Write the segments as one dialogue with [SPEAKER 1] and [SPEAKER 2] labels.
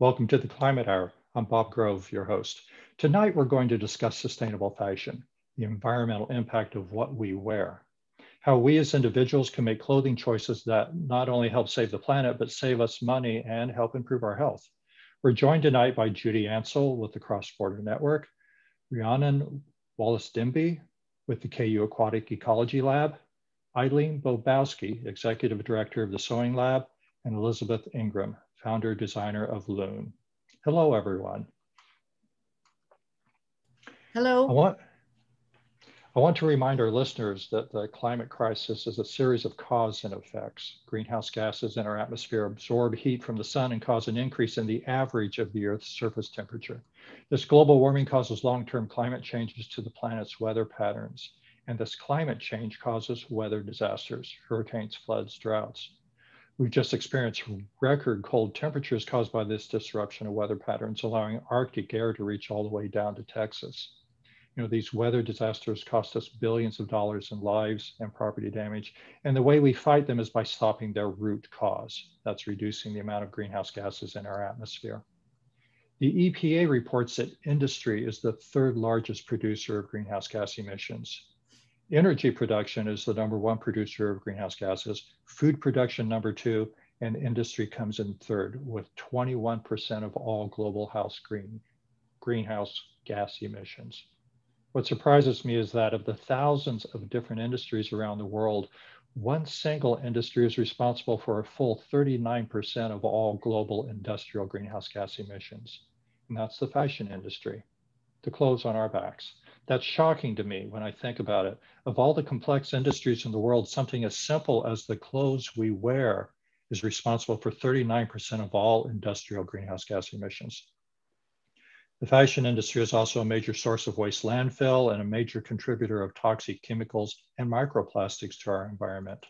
[SPEAKER 1] Welcome to the Climate Hour. I'm Bob Grove, your host. Tonight, we're going to discuss sustainable fashion, the environmental impact of what we wear, how we as individuals can make clothing choices that not only help save the planet, but save us money and help improve our health. We're joined tonight by Judy Ancel with the Cross Border Network, Rianon Wallace-Demby with the KU Aquatic Ecology Lab, Eileen Bobowski, Executive Director of the Sewing Lab, and Elisabeth Ingraham, founder designer of Loon. Hello, everyone.
[SPEAKER 2] Hello.
[SPEAKER 1] I want to remind our listeners that the climate crisis is a series of cause and effects. Greenhouse gases in our atmosphere absorb heat from the sun and cause an increase in the average of the Earth's surface temperature. This global warming causes long-term climate changes to the planet's weather patterns. And this climate change causes weather disasters, hurricanes, floods, droughts. We've just experienced record cold temperatures caused by this disruption of weather patterns, allowing Arctic air to reach all the way down to Texas. These weather disasters cost us billions of dollars in lives and property damage. And the way we fight them is by stopping their root cause. That's reducing the amount of greenhouse gases in our atmosphere. The EPA reports that industry is the third largest producer of greenhouse gas emissions. Energy production is the #1 producer of greenhouse gases, food production #2, and industry comes in third with 21% of all global greenhouse gas emissions. What surprises me is that of the thousands of different industries around the world, one single industry is responsible for a full 39% of all global industrial greenhouse gas emissions, and that's the fashion industry, the clothes on our backs. That's shocking to me when I think about it. Of all the complex industries in the world, something as simple as the clothes we wear is responsible for 39% of all industrial greenhouse gas emissions. The fashion industry is also a major source of waste landfill and a major contributor of toxic chemicals and microplastics to our environment.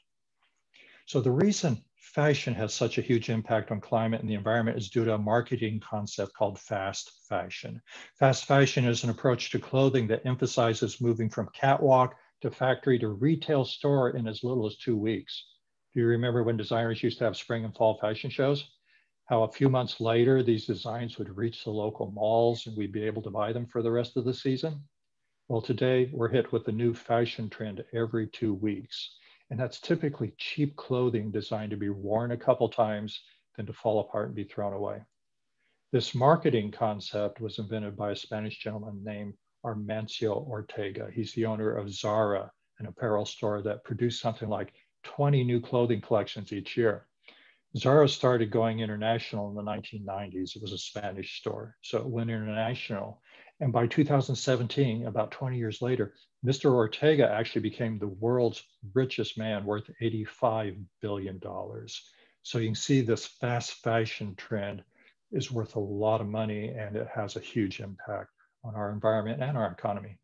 [SPEAKER 1] So the reason fashion has such a huge impact on climate and the environment is due to a marketing concept called fast fashion. Fast fashion is an approach to clothing that emphasizes moving from catwalk to factory to retail store in as little as 2 weeks. Do you remember when designers used to have spring and fall fashion shows? How a few months later, these designs would reach the local malls and we'd be able to buy them for the rest of the season? Well, today we're hit with a new fashion trend every 2 weeks. And that's typically cheap clothing designed to be worn a couple times, then to fall apart and be thrown away. This marketing concept was invented by a Spanish gentleman named Amancio Ortega. He's the owner of Zara, an apparel store that produced something like 20 new clothing collections each year. Zara started going international in the 1990s. It was a Spanish store, so it went international. And by 2017, about 20 years later, Mr. Ortega actually became the world's richest man, worth $85 billion. So you can see this fast fashion trend is worth a lot of money and it has a huge impact on our environment and our economy.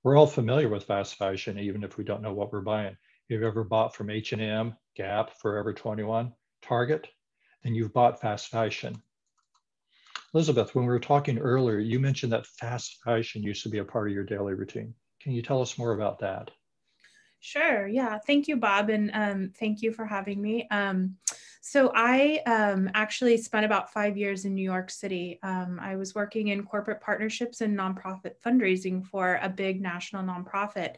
[SPEAKER 1] We're all familiar with fast fashion, even if we don't know what we're buying. If you've ever bought from H&M, Gap, Forever 21, Target, then you've bought fast fashion. Elisabeth, when we were talking earlier, you mentioned that fast fashion used to be a part of your daily routine. Can you tell us more about that?
[SPEAKER 2] Sure. Yeah. Thank you, Bob. And thank you for having me. So I actually spent about 5 years in New York City. I was working in corporate partnerships and nonprofit fundraising for a big national nonprofit.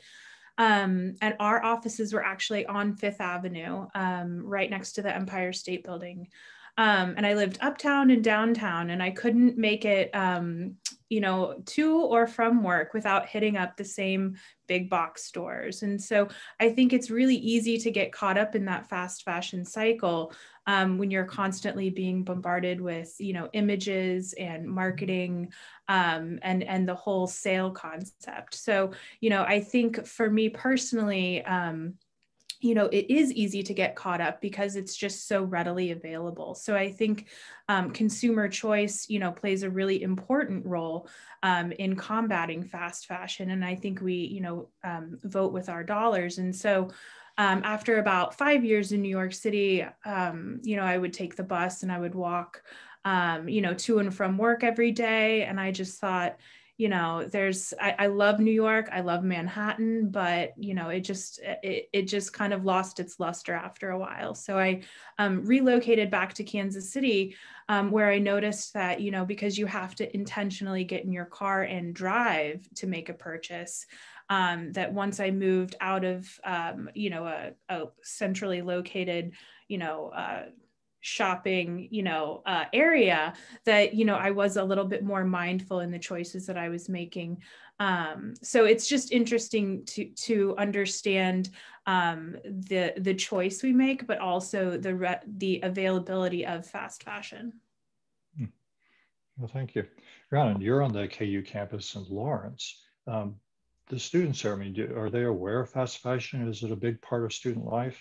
[SPEAKER 2] And our offices were actually on Fifth Avenue, right next to the Empire State Building. And I lived uptown and downtown, and I couldn't make it, to or from work without hitting up the same big box stores. And so I think it's really easy to get caught up in that fast fashion cycle when you're constantly being bombarded with, images and marketing and the whole sale concept. So, I think for me personally, it is easy to get caught up because it's just so readily available. So I think consumer choice, plays a really important role in combating fast fashion. And I think we, vote with our dollars. And so after about 5 years in New York City, I would take the bus and I would walk, to and from work every day. And I just thought, you know, I love New York, I love Manhattan, but you know, it just kind of lost its luster after a while. So I relocated back to Kansas City, where I noticed that, you know, because you have to intentionally get in your car and drive to make a purchase, that once I moved out of, you know, a centrally located, you know, shopping, you know, area, that, you know, I was a little bit more mindful in the choices that I was making. So it's just interesting to understand the choice we make, but also the availability of fast fashion.
[SPEAKER 1] Well, thank you. Rianon, you're on the KU campus in Lawrence. The students there, I mean, are they aware of fast fashion? Is it a big part of student life?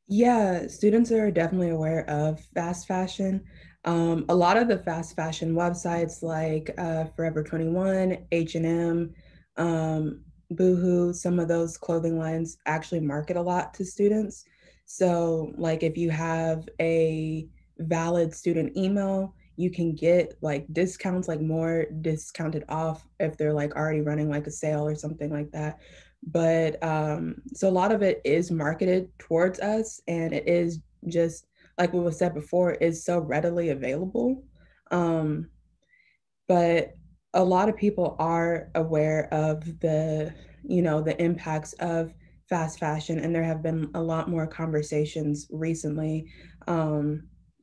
[SPEAKER 3] Yeah, students are definitely aware of fast fashion. A lot of the fast fashion websites like Forever 21, H&M, Boohoo, some of those clothing lines actually market a lot to students. So like if you have a valid student email, you can get like discounts, like more discounted off if they're like already running like a sale or something like that. But so a lot of it is marketed towards us, and it is just like what was said before, is so readily available. Um, but a lot of people are aware of the, you know, the impacts of fast fashion, and there have been a lot more conversations recently,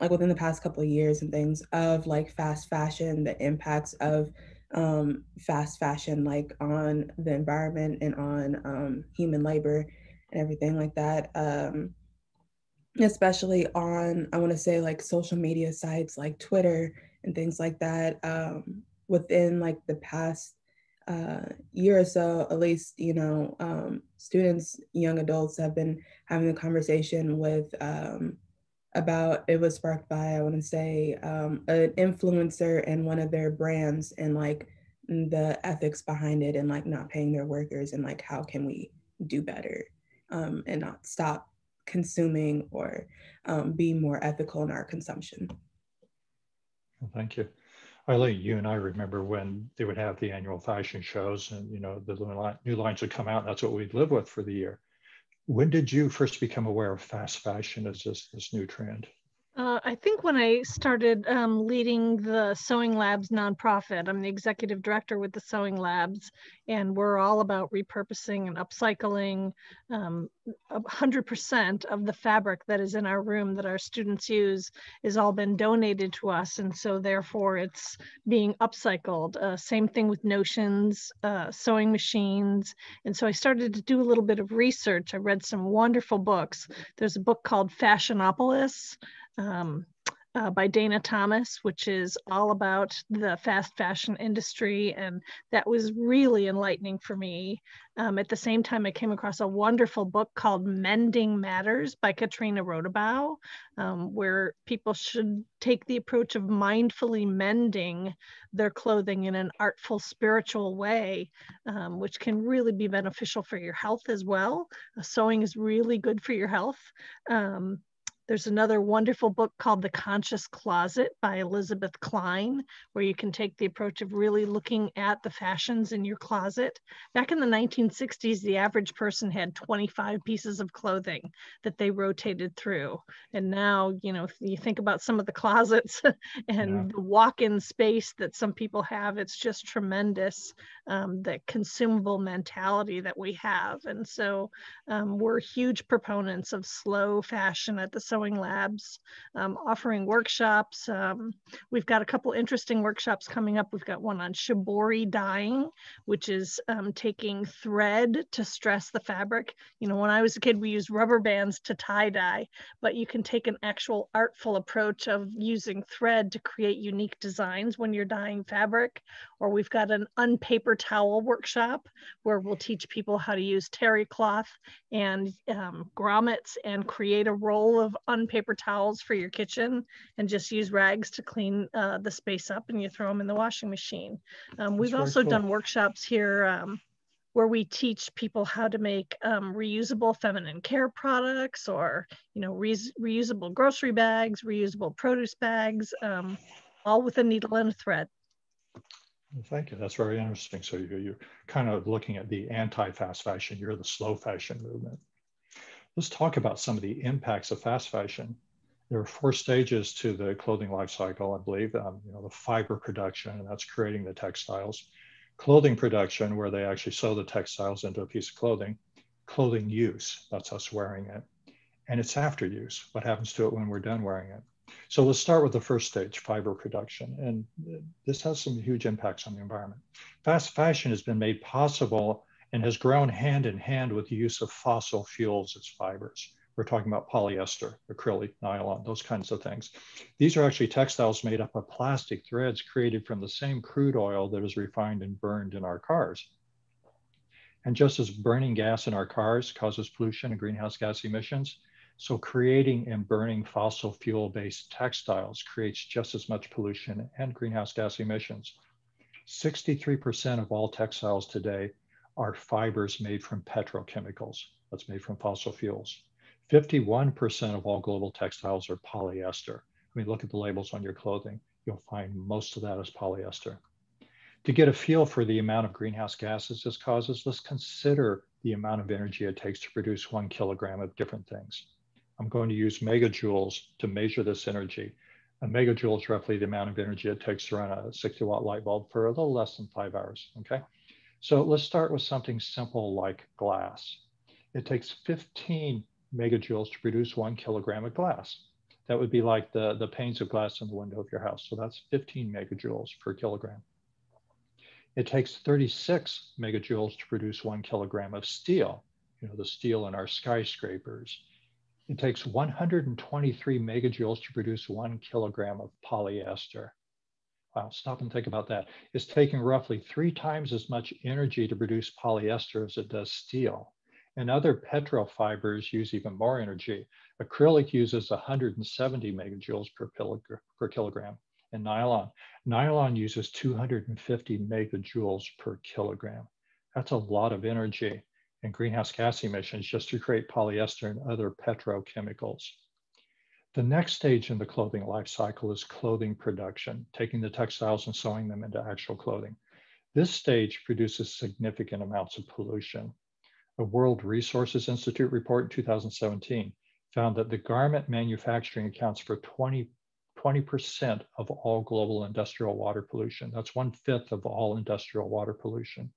[SPEAKER 3] like within the past couple of years and things, of like fast fashion, the impacts of fast fashion, like on the environment and on human labor and everything like that. Especially on, I want to say, like social media sites like Twitter and things like that. Within like the past year or so, at least, you know, students, young adults have been having a conversation with about, it was sparked by, I want to say, an influencer and one of their brands, and like the ethics behind it, and like not paying their workers, and like how can we do better, and not stop consuming, or be more ethical in our consumption.
[SPEAKER 1] Well, thank you. Eileen, you and I remember when they would have the annual fashion shows, and you know the new lines would come out, and that's what we'd live with for the year. When did you first become aware of fast fashion as this new trend?
[SPEAKER 4] I think when I started leading the Sewing Labs nonprofit, I'm the executive director with the Sewing Labs, and we're all about repurposing and upcycling. 100% of the fabric that is in our room that our students use is all been donated to us, and so therefore it's being upcycled. Same thing with notions, sewing machines, and so I started to do a little bit of research. I read some wonderful books. There's a book called Fashionopolis, by Dana Thomas, which is all about the fast fashion industry, and that was really enlightening for me. At the same time, I came across a wonderful book called Mending Matters by Katrina Rodabow, where people should take the approach of mindfully mending their clothing in an artful, spiritual way, which can really be beneficial for your health as well. Sewing is really good for your health. There's another wonderful book called The Conscious Closet by Elisabeth Klein, where you can take the approach of really looking at the fashions in your closet. Back in the 1960s, the average person had 25 pieces of clothing that they rotated through. And now, you know, you think about some of the closets and the walk-in space that some people have, it's just tremendous, the consumable mentality that we have. And so we're huge proponents of slow fashion at the Sewing Labs, offering workshops. We've got a couple interesting workshops coming up. We've got one on shibori dyeing, which is taking thread to stress the fabric. You know, when I was a kid, we used rubber bands to tie dye, but you can take an actual artful approach of using thread to create unique designs when you're dyeing fabric. Or we've got an unpaper towel workshop where we'll teach people how to use terry cloth and grommets and create a roll of unpaper towels for your kitchen, and just use rags to clean the space up, and you throw them in the washing machine. We've also done workshops here where we teach people how to make reusable feminine care products, or, you know, reusable grocery bags, reusable produce bags, all with a needle and a thread.
[SPEAKER 1] Thank you. That's very interesting. So you're kind of looking at the anti-fast fashion. You're the slow fashion movement. Let's talk about some of the impacts of fast fashion. There are 4 stages to the clothing life cycle, I believe. The fiber production, and that's creating the textiles. Clothing production, where they actually sew the textiles into a piece of clothing. Clothing use, that's us wearing it. And it's after use, what happens to it when we're done wearing it. So let's start with the first stage, fiber production. And this has some huge impacts on the environment. Fast fashion has been made possible and has grown hand in hand with the use of fossil fuels as fibers. We're talking about polyester, acrylic, nylon, those kinds of things. These are actually textiles made up of plastic threads created from the same crude oil that is refined and burned in our cars. And just as burning gas in our cars causes pollution and greenhouse gas emissions, so creating and burning fossil fuel-based textiles creates just as much pollution and greenhouse gas emissions. 63% of all textiles today are fibers made from petrochemicals. That's made from fossil fuels. 51% of all global textiles are polyester. I mean, look at the labels on your clothing. You'll find most of that is polyester. To get a feel for the amount of greenhouse gases this causes, let's consider the amount of energy it takes to produce 1 kilogram of different things. I'm going to use megajoules to measure this energy. A megajoule is roughly the amount of energy it takes to run a 60-watt light bulb for a little less than 5 hours, okay? So let's start with something simple like glass. It takes 15 megajoules to produce 1 kilogram of glass. That would be like the panes of glass in the window of your house. So that's 15 megajoules per kilogram. It takes 36 megajoules to produce 1 kilogram of steel, the steel in our skyscrapers. It takes 123 megajoules to produce 1 kilogram of polyester. Wow, stop and think about that. It's taking roughly 3 times as much energy to produce polyester as it does steel. And other petrofibers use even more energy. Acrylic uses 170 megajoules per kilogram. And nylon uses 250 megajoules per kilogram. That's a lot of energy and greenhouse gas emissions just to create polyester and other petrochemicals. The next stage in the clothing life cycle is clothing production, taking the textiles and sewing them into actual clothing. This stage produces significant amounts of pollution. A World Resources Institute report in 2017 found that the garment manufacturing accounts for 20% of all global industrial water pollution. That's 1/5 of all industrial water pollution.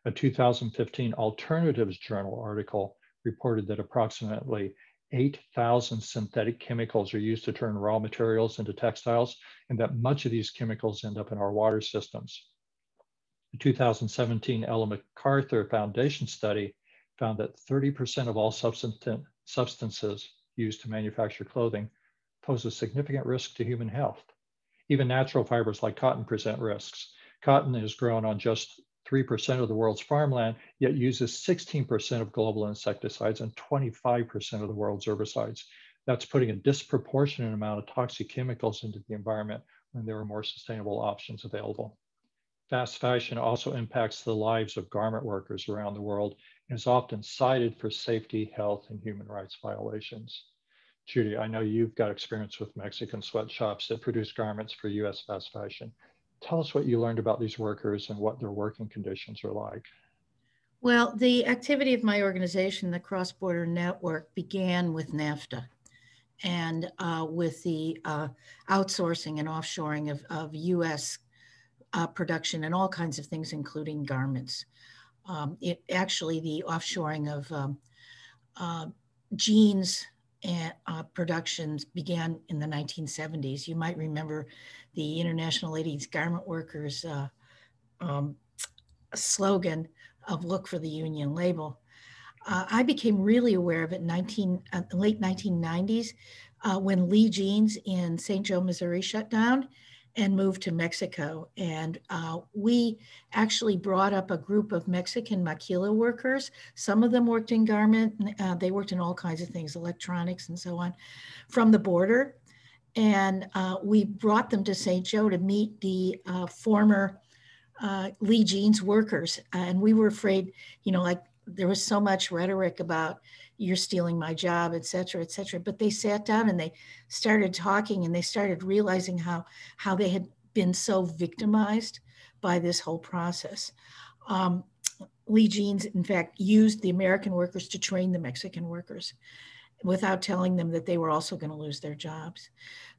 [SPEAKER 1] A 2015 Alternatives Journal article reported that approximately 8,000 synthetic chemicals are used to turn raw materials into textiles, and that much of these chemicals end up in our water systems. The 2017 Ellen MacArthur Foundation study found that 30% of all substances used to manufacture clothing pose a significant risk to human health. Even natural fibers like cotton present risks. Cotton is grown on just 3% of the world's farmland, yet uses 16% of global insecticides and 25% of the world's herbicides. That's putting a disproportionate amount of toxic chemicals into the environment when there are more sustainable options available. Fast fashion also impacts the lives of garment workers around the world and is often cited for safety, health, and human rights violations. Judy, I know you've got experience with Mexican sweatshops that produce garments for US fast fashion. Tell us what you learned about these workers and what their working conditions are like.
[SPEAKER 5] Well, the activity of my organization, the Cross Border Network, began with NAFTA and with the outsourcing and offshoring of US production and all kinds of things, including garments. The offshoring of jeans and productions began in the 1970s. You might remember the International Ladies Garment Workers slogan of "Look for the Union label." I became really aware of it in late 1990s when Lee Jeans in St. Joe, Missouri shut down and moved to Mexico. And we actually brought up a group of Mexican maquila workers. Some of them worked in garment. They worked in all kinds of things, electronics and so on, from the border. And we brought them to St. Joe to meet the former Lee Jeans workers. And we were afraid, there was so much rhetoric about you're stealing my job, et cetera, et cetera. But they sat down and they started talking and they started realizing how they had been so victimized by this whole process. Lee Jeans, in fact, used the American workers to train the Mexican workers without telling them that they were also going to lose their jobs.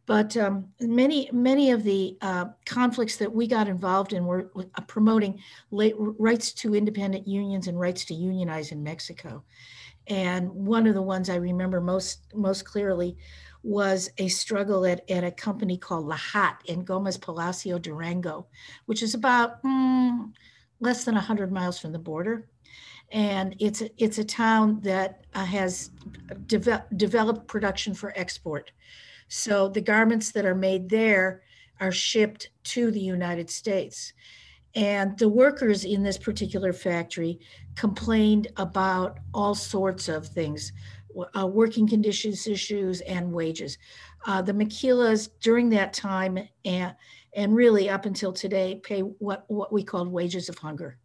[SPEAKER 5] But many of the conflicts that we got involved in were promoting rights to independent unions and rights to unionize in Mexico. And one of the ones I remember most clearly was a struggle at a company called La Hat in Gomez Palacio, Durango, which is about less than 100 miles from the border. And it's a town that has developed production for export. So the garments that are made there are shipped to the United States. And the workers in this particular factory complained about all sorts of things, working conditions issues and wages. The maquilas during that time and really up until today pay what we called wages of hunger.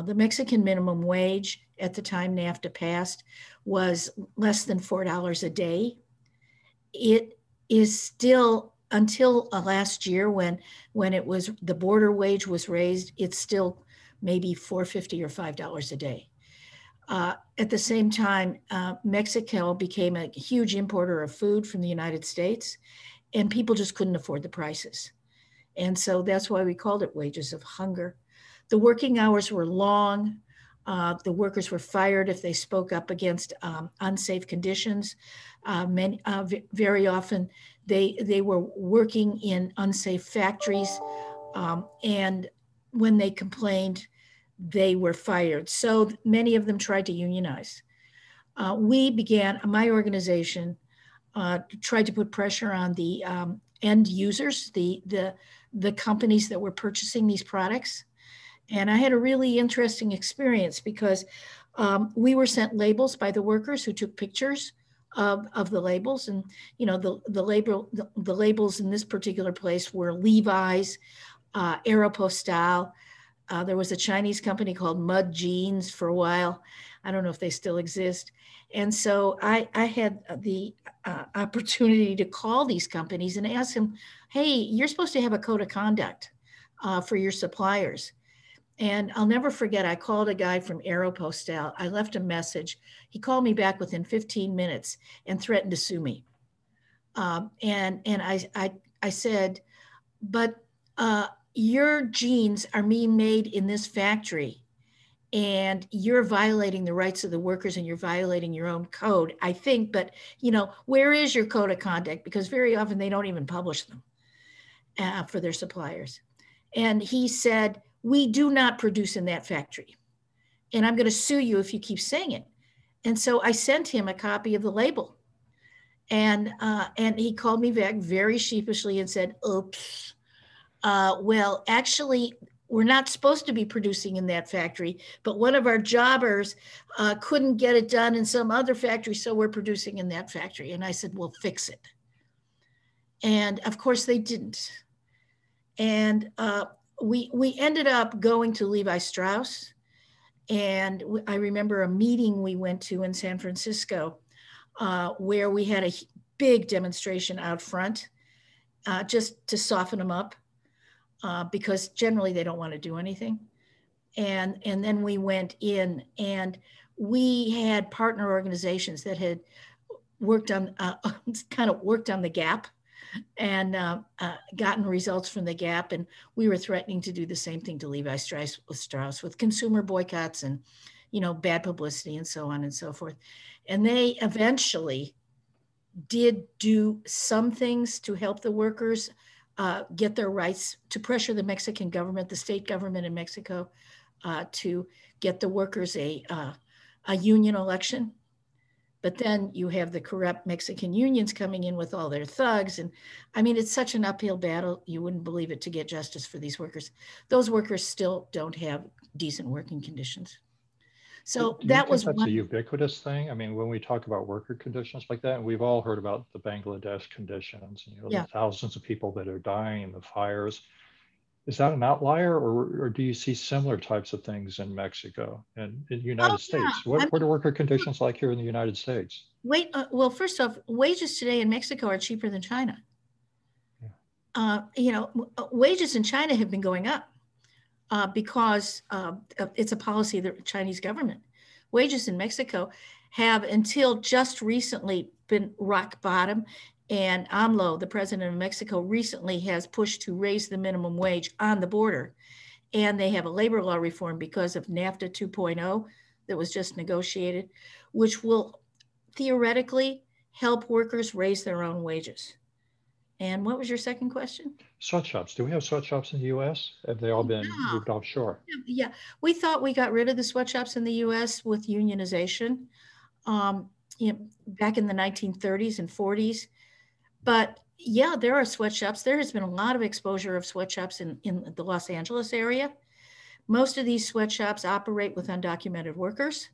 [SPEAKER 5] The Mexican minimum wage at the time NAFTA passed was less than $4 a day. It is still, until last year when it was, the border wage was raised, it's still maybe $4.50 or $5 a day. At the same time, Mexico became a huge importer of food from the United States, and people just couldn't afford the prices. And so that's why we called it wages of hunger. The working hours were long. The workers were fired if they spoke up against unsafe conditions. Very often they were working in unsafe factories, and when they complained, they were fired. So many of them tried to unionize. My organization tried to put pressure on the end users, the companies that were purchasing these products. And I had a really interesting experience because we were sent labels by the workers who took pictures of the labels. And, you know, the labels in this particular place were Levi's, Aeropostale. There was a Chinese company called Mud Jeans for a while. I don't know if they still exist. And so I had the opportunity to call these companies and ask them, hey, you're supposed to have a code of conduct for your suppliers. And I'll never forget, I called a guy from Aeropostale. I left a message. He called me back within 15 minutes and threatened to sue me. And I said, but your jeans are being made in this factory and you're violating the rights of the workers and you're violating your own code, I think, but you know, where is your code of conduct? Because very often they don't even publish them for their suppliers. And he said, we do not produce in that factory. And I'm going to sue you if you keep saying it. And so I sent him a copy of the label. And he called me back very sheepishly and said, oops, well, actually, we're not supposed to be producing in that factory, but one of our jobbers couldn't get it done in some other factory, so we're producing in that factory. And I said, well, fix it. And of course they didn't. And we ended up going to Levi Strauss. And I remember a meeting we went to in San Francisco where we had a big demonstration out front just to soften them up because generally they don't want to do anything. And then we went in and we had partner organizations that had worked on, kind of worked on the gap and gotten results from the gap. And we were threatening to do the same thing to Levi Strauss with consumer boycotts and, you know, bad publicity and so on and so forth. And they eventually did do some things to help the workers get their rights, to pressure the Mexican government, the state government in Mexico, to get the workers a union election. But then you have the corrupt Mexican unions coming in with all their thugs. And I mean, it's such an uphill battle. You wouldn't believe it, to get justice for these workers. Those workers still don't have decent working conditions. So that was
[SPEAKER 1] that's a ubiquitous thing. I mean, when we talk about worker conditions like that, and we've all heard about the Bangladesh conditions, you know, the thousands of people that are dying, the fires. Is that an outlier, or do you see similar types of things in Mexico and in the United States? What are worker conditions like here in the United States?
[SPEAKER 5] Well, first off, wages today in Mexico are cheaper than China.
[SPEAKER 1] Yeah.
[SPEAKER 5] wages in China have been going up because it's a policy of the Chinese government. Wages in Mexico have until just recently been rock bottom. And AMLO, the president of Mexico, recently has pushed to raise the minimum wage on the border. And they have a labor law reform because of NAFTA 2.0 that was just negotiated, which will theoretically help workers raise their own wages. And what was your second question?
[SPEAKER 1] Sweatshops. Do we have sweatshops in the U.S.? Have they all been moved offshore?
[SPEAKER 5] Yeah, we thought we got rid of the sweatshops in the U.S. with unionization back in the 1930s and 40s. But yeah, there are sweatshops. There has been a lot of exposure of sweatshops in the Los Angeles area. Most of these sweatshops operate with undocumented workers.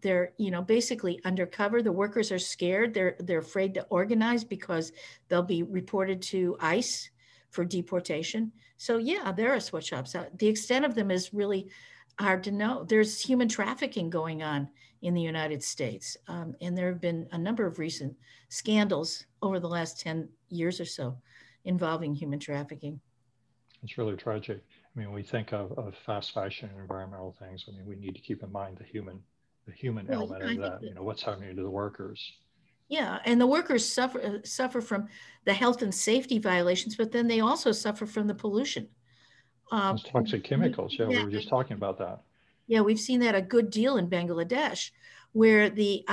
[SPEAKER 5] They're, basically undercover. The workers are scared. They're afraid to organize because they'll be reported to ICE for deportation. So yeah, there are sweatshops. The extent of them is really hard to know. There's human trafficking going on in the United States. And there have been a number of recent scandals over the last 10 years or so involving human trafficking.
[SPEAKER 1] It's really tragic. I mean, we think of fast fashion and environmental things. I mean, we need to keep in mind the human element of that. What's happening to the workers.
[SPEAKER 5] Yeah, and the workers suffer from the health and safety violations, but then they also suffer from the pollution.
[SPEAKER 1] Those toxic chemicals. Yeah, we were just talking about that.
[SPEAKER 5] Yeah, we've seen that a good deal in Bangladesh, where the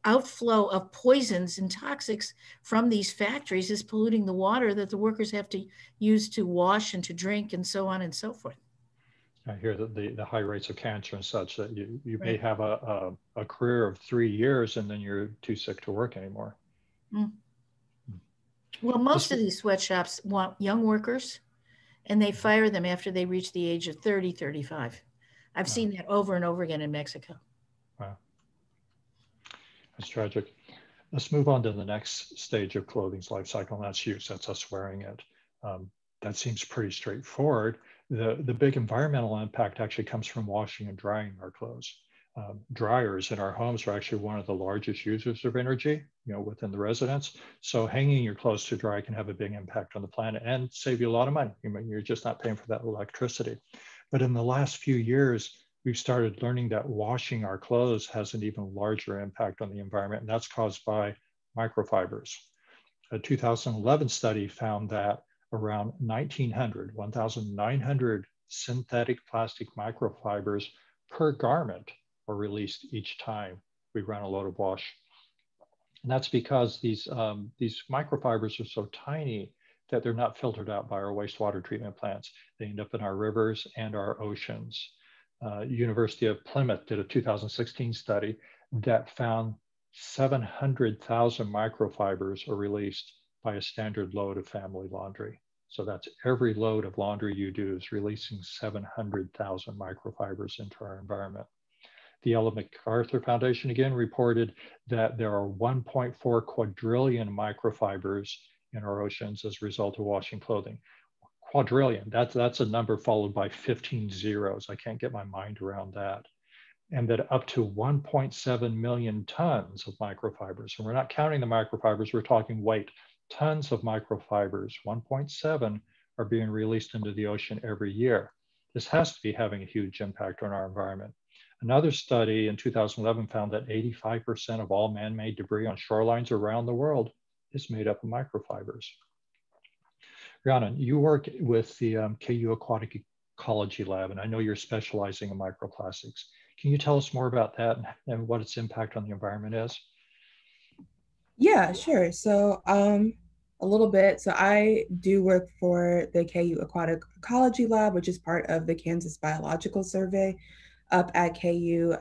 [SPEAKER 5] outflow of poisons and toxics from these factories is polluting the water that the workers have to use to wash and to drink and so on and so forth.
[SPEAKER 1] I hear that the high rates of cancer and such, that you may have a career of 3 years and then you're too sick to work anymore.
[SPEAKER 5] Mm. Well, most of these sweatshops want young workers and they fire them after they reach the age of 30, 35. I've seen that over and over again in Mexico.
[SPEAKER 1] Wow. That's tragic. Let's move on to the next stage of clothing's life cycle, and that's use. That's us wearing it. That seems pretty straightforward. The big environmental impact actually comes from washing and drying our clothes. Dryers in our homes are actually one of the largest users of energy, within the residence. So hanging your clothes to dry can have a big impact on the planet and save you a lot of money. You're just not paying for that electricity. But in the last few years, we've started learning that washing our clothes has an even larger impact on the environment, and that's caused by microfibers. A 2011 study found that around 1,900 synthetic plastic microfibers per garment are released each time we run a load of wash. And that's because these microfibers are so tiny that they're not filtered out by our wastewater treatment plants. They end up in our rivers and our oceans. University of Plymouth did a 2016 study that found 700,000 microfibers are released by a standard load of family laundry. So that's every load of laundry you do is releasing 700,000 microfibers into our environment. The Ellen MacArthur Foundation again reported that there are 1.4 quadrillion microfibers in our oceans as a result of washing clothing. Quadrillion, that's a number followed by 15 zeros. I can't get my mind around that. And that up to 1.7 million tons of microfibers, and we're not counting the microfibers, we're talking weight, tons of microfibers, 1.7 are being released into the ocean every year. This has to be having a huge impact on our environment. Another study in 2011 found that 85% of all man-made debris on shorelines around the world is made up of microfibers. Rianon, you work with the KU Aquatic Ecology Lab, and I know you're specializing in microplastics. Can you tell us more about that and what its impact on the environment is?
[SPEAKER 3] Yeah, sure. So a little bit. So I do work for the KU Aquatic Ecology Lab, which is part of the Kansas Biological Survey up at KU.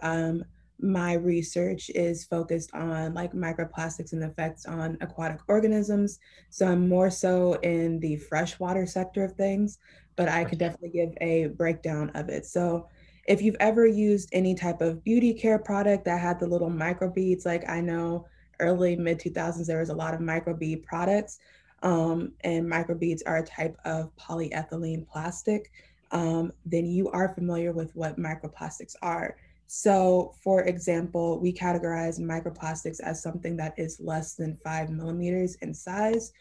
[SPEAKER 3] My research is focused on microplastics and the effects on aquatic organisms. So I'm more so in the freshwater sector of things, but I could definitely give a breakdown of it. So if you've ever used any type of beauty care product that had the little microbeads, I know early mid 2000s, there was a lot of microbead products, and microbeads are a type of polyethylene plastic. Then you are familiar with what microplastics are. So for example, we categorize microplastics as something that is less than 5 millimeters in size.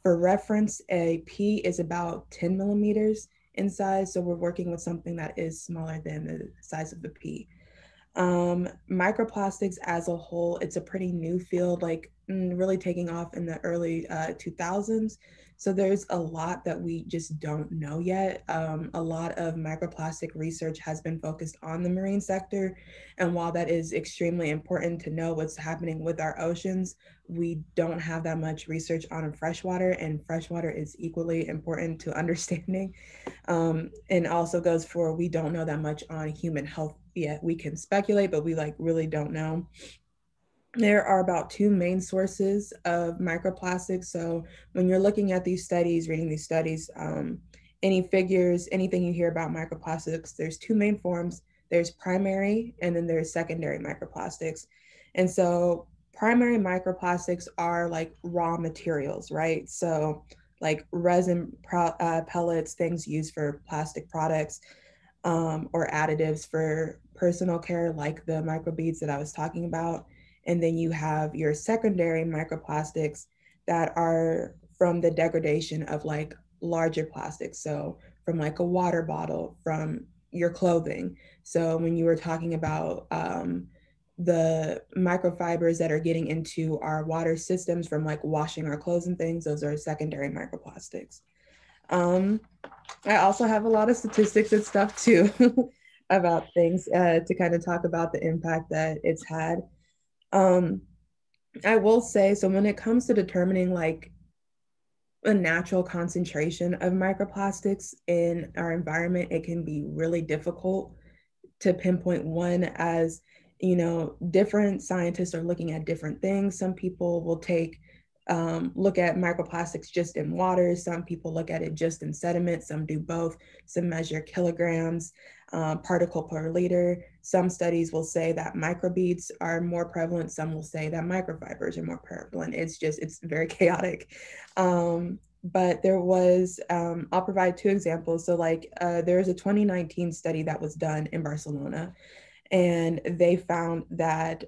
[SPEAKER 3] For reference, a pea is about 10 millimeters in size. So we're working with something that is smaller than the size of the pea. Microplastics as a whole, it's a pretty new field, like really taking off in the early 2000s. So there's a lot that we just don't know yet. A lot of microplastic research has been focused on the marine sector. And while that is extremely important to know what's happening with our oceans, we don't have that much research on freshwater, and freshwater is equally important to understanding. And also goes for, we don't know that much on human health yet. We can speculate, but we like really don't know. There are about two main sources of microplastics. So when you're looking at these studies, reading these studies, any figures, anything you hear about microplastics, there's two main forms. There's primary and then there's secondary microplastics. And so primary microplastics are like raw materials, right? So like resin pellets, things used for plastic products, or additives for personal care, like the microbeads that I was talking about. And then you have your secondary microplastics that are from the degradation of like larger plastics. So from like a water bottle, from your clothing. So when you were talking about the microfibers that are getting into our water systems from like washing our clothes and things, those are secondary microplastics. I also have a lot of statistics and stuff too about things to kind of talk about the impact that it's had. I will say, so when it comes to determining like a natural concentration of microplastics in our environment, it can be really difficult to pinpoint one, as you know, different scientists are looking at different things. Some people will look at microplastics just in water. Some people look at it just in sediment. Some do both. Some measure kilograms, particle per liter. Some studies will say that microbeads are more prevalent. Some will say that microfibers are more prevalent. It's very chaotic. But there was, I'll provide two examples. So like there was a 2019 study that was done in Barcelona, and they found that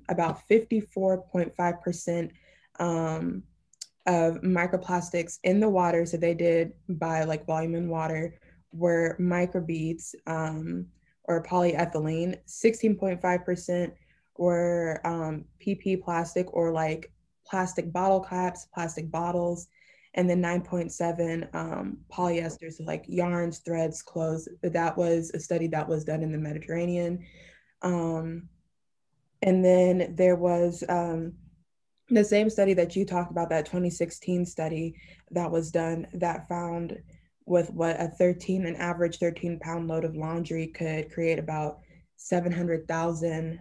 [SPEAKER 3] about 54.5% of microplastics in the water, so they did by like volume in water, were microbeads or polyethylene. 16.5% were PP plastic, or like plastic bottle caps, plastic bottles, and then 9.7 polyester, so like yarns, threads, clothes. That was a study that was done in the Mediterranean. And then there was the same study that you talked about, that 2016 study that was done, that found with what an average 13-pound load of laundry could create about 700,000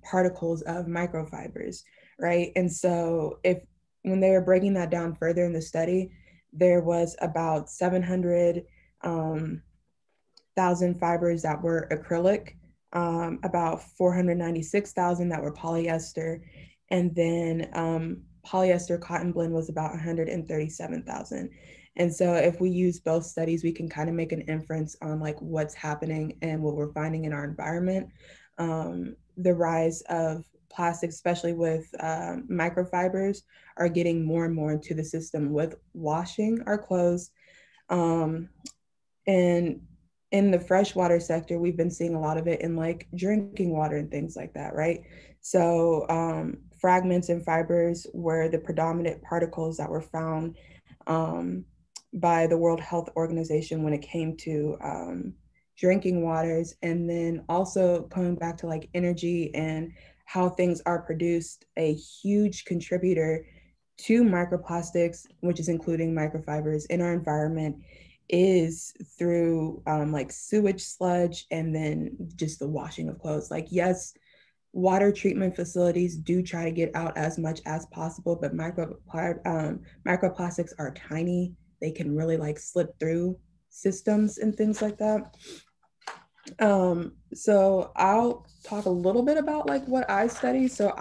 [SPEAKER 3] particles of microfibers, right? And so when they were breaking that down further in the study, there was about 700,000 fibers that were acrylic, about 496,000 that were polyester, and then polyester cotton blend was about 137,000. And so if we use both studies, we can kind of make an inference on like what's happening and what we're finding in our environment. The rise of plastic, especially with microfibers, are getting more and more into the system with washing our clothes. And in the freshwater sector, we've been seeing a lot of it in like drinking water and things like that, right? So fragments and fibers were the predominant particles that were found by the World Health Organization when it came to drinking waters. And then also coming back to like energy and how things are produced, a huge contributor to microplastics, which is including microfibers in our environment, is through like sewage sludge, and then just the washing of clothes. Like, yes, water treatment facilities do try to get out as much as possible, but microplastics are tiny. They can really like slip through systems and things like that. So I'll talk a little bit about like what I study. So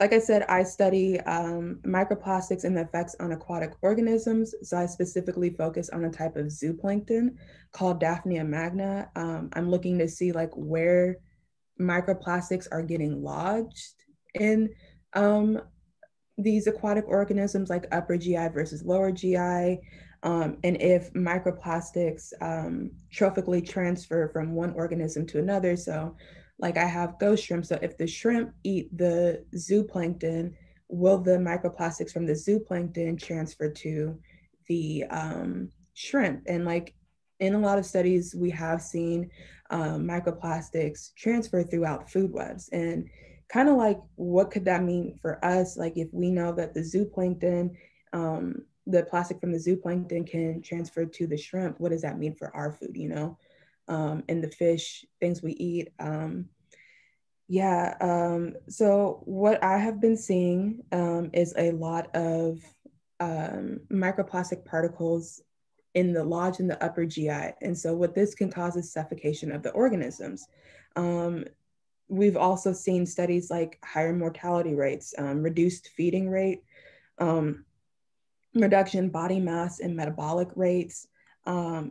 [SPEAKER 3] like I said, I study microplastics and the effects on aquatic organisms. So I specifically focus on a type of zooplankton called Daphnia magna. I'm looking to see like where microplastics are getting lodged in these aquatic organisms like upper GI versus lower GI, and if microplastics trophically transfer from one organism to another. So like I have ghost shrimp. So if the shrimp eat the zooplankton, will the microplastics from the zooplankton transfer to the shrimp? And like in a lot of studies, we have seen microplastics transfer throughout food webs. And kind of like, what could that mean for us? Like if we know that the zooplankton, the plastic from the zooplankton can transfer to the shrimp, what does that mean for our food, you know? And the fish, things we eat. So what I have been seeing is a lot of microplastic particles in the lodge in the upper GI. And so what this can cause is suffocation of the organisms. We've also seen studies like higher mortality rates, reduced feeding rate, reduction in body mass and metabolic rates,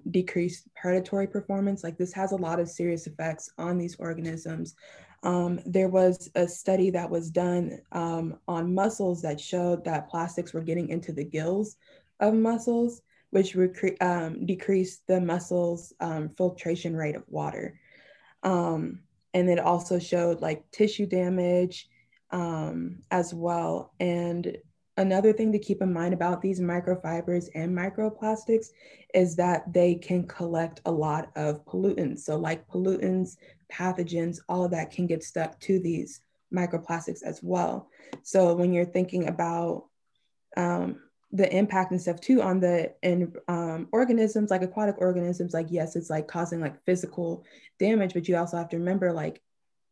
[SPEAKER 3] decreased predatory performance. Like this has a lot of serious effects on these organisms. There was a study that was done on mussels that showed that plastics were getting into the gills of mussels, which decreased the mussel's filtration rate of water. And it also showed like tissue damage as well. And another thing to keep in mind about these microfibers and microplastics is that they can collect a lot of pollutants. So like pollutants, pathogens, all of that can get stuck to these microplastics as well. So when you're thinking about the impact and stuff too on the organisms, like aquatic organisms, like yes, it's like causing like physical damage, but you also have to remember like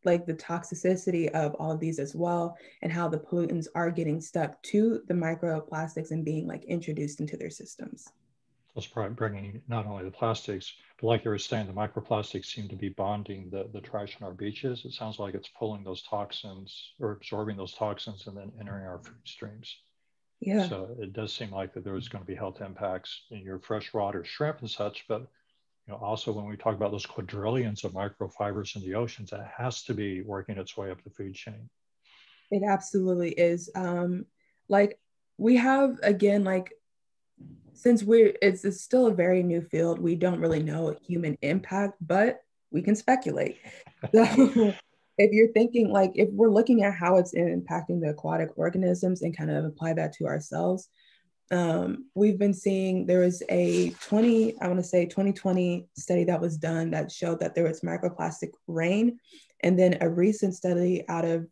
[SPEAKER 3] the toxicity of all of these as well, and how the pollutants are getting stuck to the microplastics and being like introduced into their systems.
[SPEAKER 1] That's probably bringing not only the plastics, but like you were saying, the microplastics seem to be bonding the trash on our beaches. It sounds like it's pulling those toxins or absorbing those toxins and then entering our food streams.
[SPEAKER 3] Yeah.
[SPEAKER 1] So it does seem like that there's going to be health impacts in your freshwater shrimp and such, but also when we talk about those quadrillions of microfibers in the oceans, that has to be working its way up the food chain.
[SPEAKER 3] It absolutely is. Like we have, again, like since it's still a very new field, we don't really know human impact, but we can speculate. So if you're thinking like, if we're looking at how it's impacting the aquatic organisms and kind of apply that to ourselves, we've been seeing there was a 2020 study that was done that showed that there was microplastic rain. And then a recent study out of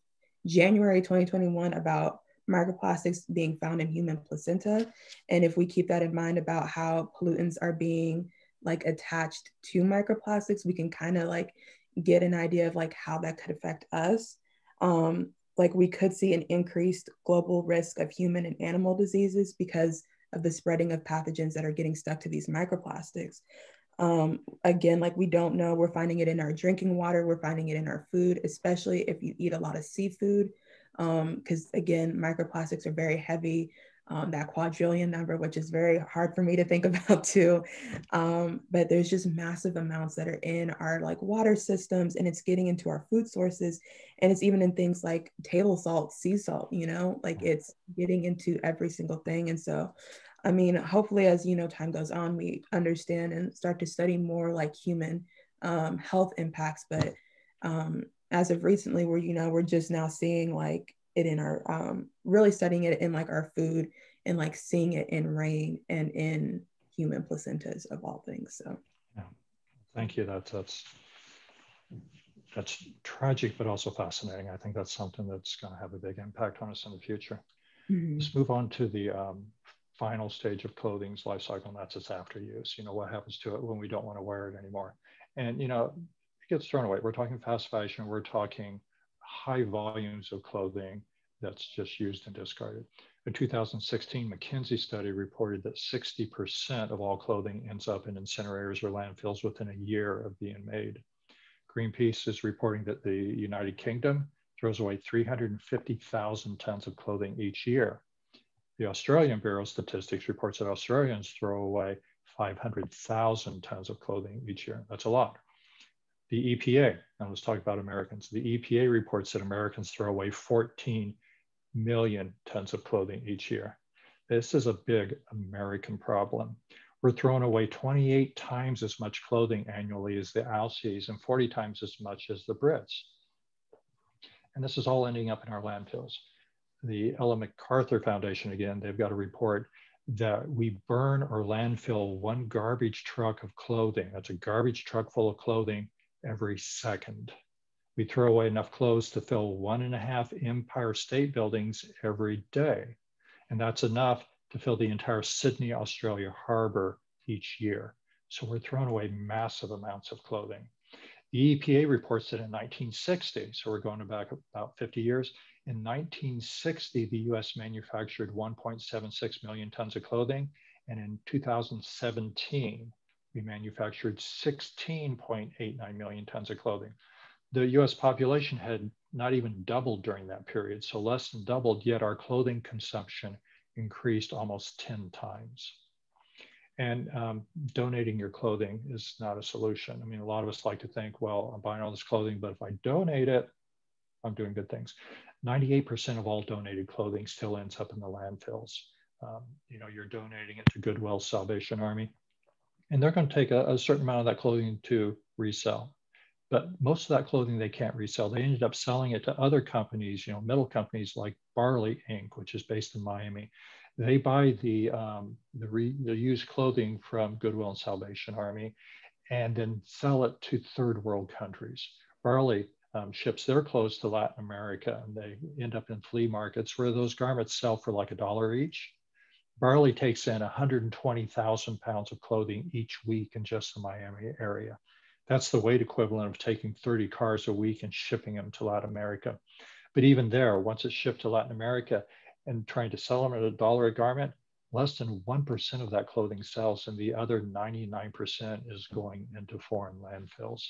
[SPEAKER 3] January 2021 about microplastics being found in human placenta. And if we keep that in mind about how pollutants are being like attached to microplastics, we can kind of like get an idea of like how that could affect us. Like we could see an increased global risk of human and animal diseases because of the spreading of pathogens that are getting stuck to these microplastics. Again, like we don't know, we're finding it in our drinking water, we're finding it in our food, especially if you eat a lot of seafood, because again, microplastics are very heavy, that quadrillion number, which is very hard for me to think about too. But there's just massive amounts that are in our like water systems, and it's getting into our food sources. And it's even in things like table salt, sea salt, like it's getting into every single thing. And so, I mean, hopefully as, time goes on, we understand and start to study more like human health impacts. But as of recently, we're just now seeing like it in our, really studying it in like our food and like seeing it in rain and in human placentas of all things. So,
[SPEAKER 1] yeah, thank you. That's tragic, but also fascinating. I think that's something that's going to have a big impact on us in the future. Mm-hmm. Let's move on to the final stage of clothing's life cycle, and that's its after use. What happens to it when we don't want to wear it anymore? And, it gets thrown away. We're talking fast fashion. We're talking high volumes of clothing that's just used and discarded. A 2016 McKinsey study reported that 60% of all clothing ends up in incinerators or landfills within a year of being made. Greenpeace is reporting that the United Kingdom throws away 350,000 tons of clothing each year. The Australian Bureau of Statistics reports that Australians throw away 500,000 tons of clothing each year. That's a lot. The EPA, and let's talk about Americans. The EPA reports that Americans throw away 14 million tons of clothing each year. This is a big American problem. We're throwing away 28 times as much clothing annually as the Aussies and 40 times as much as the Brits. And this is all ending up in our landfills. The Ellen MacArthur Foundation, again, they've got a report that we burn or landfill one garbage truck of clothing. That's a garbage truck full of clothing every second. We throw away enough clothes to fill 1.5 Empire State Buildings every day. And that's enough to fill the entire Sydney, Australia harbor each year. So we're throwing away massive amounts of clothing. The EPA reports that in 1960, so we're going back about 50 years, in 1960, the US manufactured 1.76 million tons of clothing. And in 2017, we manufactured 16.89 million tons of clothing. The US population had not even doubled during that period, so less than doubled, yet our clothing consumption increased almost 10 times. And donating your clothing is not a solution. I mean, a lot of us like to think, well, I'm buying all this clothing, but if I donate it, I'm doing good things. 98% of all donated clothing still ends up in the landfills. You know, you're donating it to Goodwill, Salvation Army, and they're going to take a certain amount of that clothing to resell. But most of that clothing they can't resell. They ended up selling it to other companies, you know, metal companies like Barley Inc., which is based in Miami. They buy the used clothing from Goodwill and Salvation Army and then sell it to third world countries. Barley ships their clothes to Latin America, and they end up in flea markets where those garments sell for like $1 each. Barley takes in 120,000 pounds of clothing each week in just the Miami area. That's the weight equivalent of taking 30 cars a week and shipping them to Latin America. But even there, once it's shipped to Latin America and trying to sell them at $1 a garment, less than 1% of that clothing sells, and the other 99% is going into foreign landfills.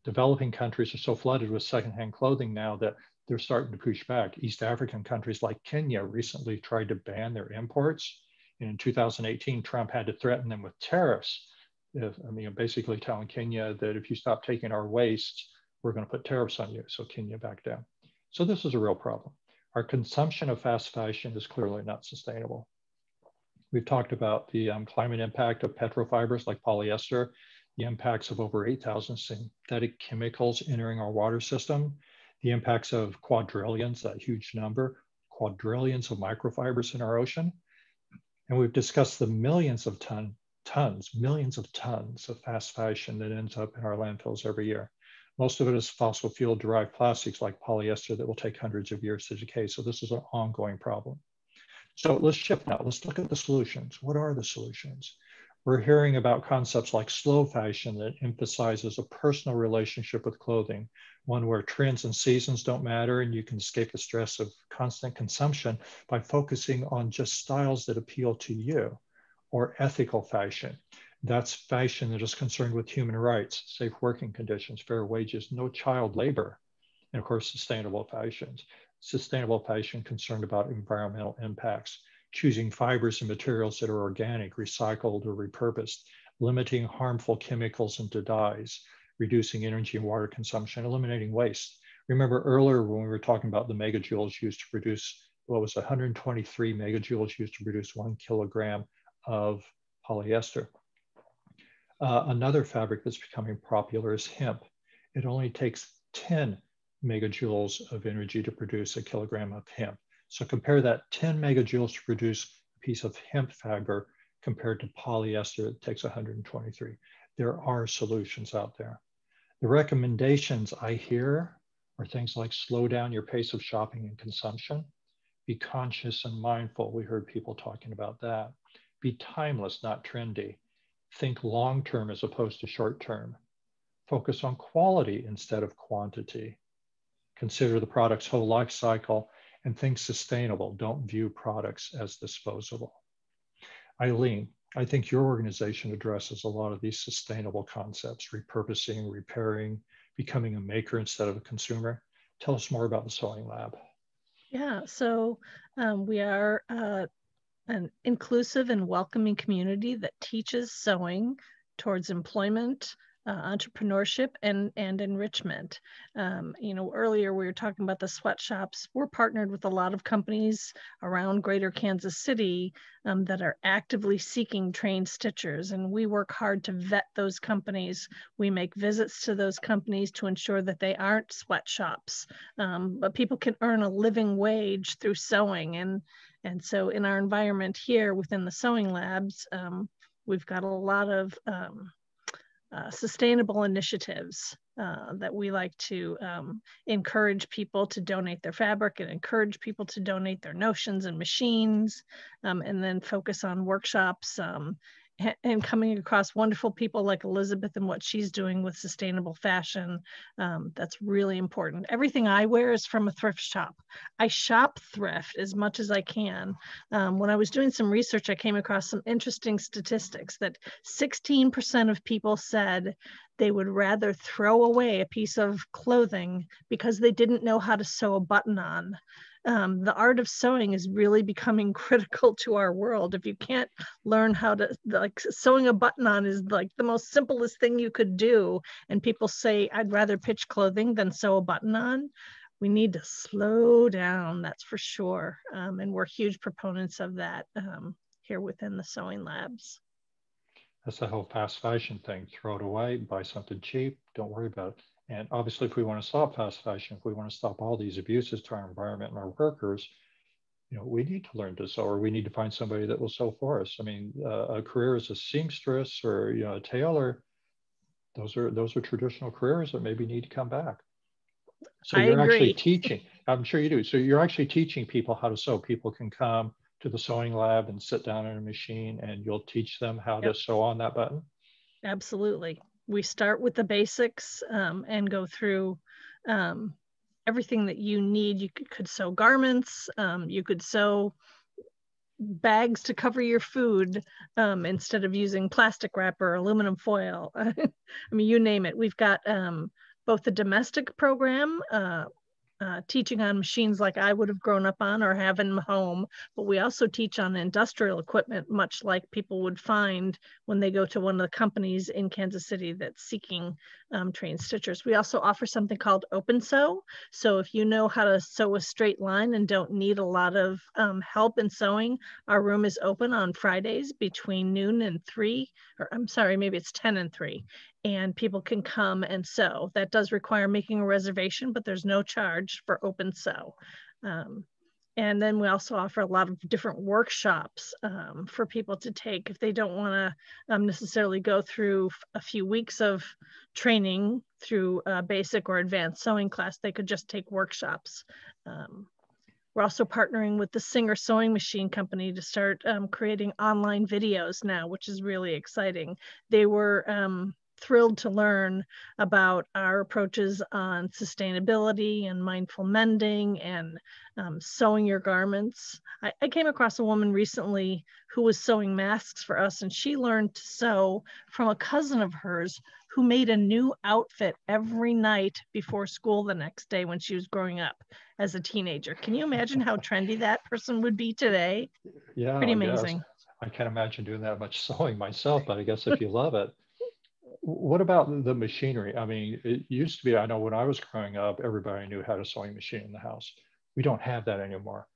[SPEAKER 1] Developing countries are so flooded with secondhand clothing now that they're starting to push back. East African countries like Kenya recently tried to ban their imports. And in 2018, Trump had to threaten them with tariffs. Basically telling Kenya that if you stop taking our waste, we're going to put tariffs on you. So Kenya backed down. So this is a real problem. Our consumption of fast fashion is clearly not sustainable. We've talked about the climate impact of petrofibers like polyester, the impacts of over 8,000 synthetic chemicals entering our water system, the impacts of quadrillions, that huge number, quadrillions of microfibers in our ocean. And we've discussed the millions of tons of fast fashion that ends up in our landfills every year. Most of it is fossil fuel derived plastics like polyester that will take hundreds of years to decay. So this is an ongoing problem. So let's shift now. Let's look at the solutions. What are the solutions? We're hearing about concepts like slow fashion that emphasizes a personal relationship with clothing, one where trends and seasons don't matter and you can escape the stress of constant consumption by focusing on just styles that appeal to you. Or ethical fashion. That's fashion that is concerned with human rights, safe working conditions, fair wages, no child labor, and of course, sustainable fashions. Sustainable fashion concerned about environmental impacts, choosing fibers and materials that are organic, recycled, or repurposed, limiting harmful chemicals into dyes, reducing energy and water consumption, eliminating waste. Remember earlier when we were talking about the megajoules used to produce, what was 123 megajoules used to produce 1 kilogram of polyester. Another fabric that's becoming popular is hemp. It only takes 10 megajoules of energy to produce a kilogram of hemp. So compare that 10 megajoules to produce a piece of hemp fiber compared to polyester that takes 123. There are solutions out there. The recommendations I hear are things like slow down your pace of shopping and consumption. Be conscious and mindful. We heard people talking about that. Be timeless, not trendy. Think long-term as opposed to short-term. Focus on quality instead of quantity. Consider the product's whole life cycle and think sustainable. Don't view products as disposable. Eileen, I think your organization addresses a lot of these sustainable concepts, repurposing, repairing, becoming a maker instead of a consumer. Tell us more about the Sewing Lab.
[SPEAKER 4] Yeah, so we are an inclusive and welcoming community that teaches sewing towards employment, entrepreneurship and enrichment. You know, earlier we were talking about the sweatshops. We're partnered with a lot of companies around greater Kansas City that are actively seeking trained stitchers, and we work hard to vet those companies. We make visits to those companies to ensure that they aren't sweatshops, but people can earn a living wage through sewing. And so in our environment here within the sewing labs, we've got a lot of sustainable initiatives that we like to encourage people to donate their fabric and encourage people to donate their notions and machines, and then focus on workshops and coming across wonderful people like Elisabeth and what she's doing with sustainable fashion. That's really important. Everything I wear is from a thrift shop. I shop thrift as much as I can. When I was doing some research, I came across some interesting statistics that 16% of people said they would rather throw away a piece of clothing because they didn't know how to sew a button on. The art of sewing is really becoming critical to our world. If you can't learn how to, like, sewing a button on is like the most simplest thing you could do. And people say, I'd rather pitch clothing than sew a button on. We need to slow down, that's for sure. And we're huge proponents of that here within the sewing labs.
[SPEAKER 1] That's the whole fast fashion thing. Throw it away, buy something cheap, don't worry about it. And obviously, if we want to stop fast fashion, if we want to stop all these abuses to our environment and our workers, you know, we need to learn to sew, or we need to find somebody that will sew for us. I mean, a career as a seamstress or, you know, a tailor, those are traditional careers that maybe need to come back. So you're actually teaching. I'm sure you do. So you're actually teaching people how to sew. People can come to the sewing lab and sit down in a machine, and you'll teach them how to sew on that button.
[SPEAKER 4] Absolutely. We start with the basics and go through everything that you need. You could sew garments, you could sew bags to cover your food instead of using plastic wrap or aluminum foil. I mean, you name it. We've got both the domestic program, teaching on machines like I would have grown up on or have in home, but we also teach on industrial equipment, much like people would find when they go to one of the companies in Kansas City that's seeking trained stitchers. We also offer something called Open Sew. So if you know how to sew a straight line and don't need a lot of help in sewing, our room is open on Fridays between noon and 3, or I'm sorry, maybe it's 10 and 3. And people can come and sew. That does require making a reservation, but there's no charge for Open Sew. And then we also offer a lot of different workshops for people to take if they don't want to necessarily go through a few weeks of training through a basic or advanced sewing class. They could just take workshops. We're also partnering with the Singer Sewing Machine Company to start creating online videos now, which is really exciting. They were thrilled to learn about our approaches on sustainability and mindful mending and sewing your garments. I came across a woman recently who was sewing masks for us, and she learned to sew from a cousin of hers who made a new outfit every night before school the next day when she was growing up as a teenager. Can you imagine how trendy that person would be today?
[SPEAKER 1] Yeah,
[SPEAKER 4] pretty amazing.
[SPEAKER 1] I can't imagine doing that much sewing myself, but I guess if you love it. What about the machinery? I mean, it used to be, I know when I was growing up, everybody knew how to sewing machine in the house. We don't have that anymore.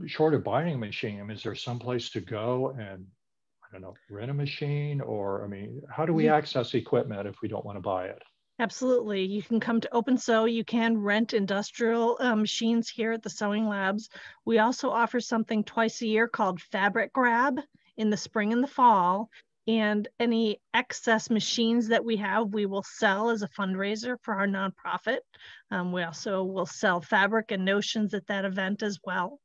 [SPEAKER 1] Short of buying a machine, I mean, is there some place to go and, I don't know, rent a machine? Or, I mean, how do we access equipment if we don't want to buy it?
[SPEAKER 4] Absolutely. You can come to Open Sew. You can rent industrial machines here at the sewing labs. We also offer something twice a year called Fabric Grab in the spring and the fall. And any excess machines that we have, we will sell as a fundraiser for our nonprofit. We also will sell fabric and notions at that event as well.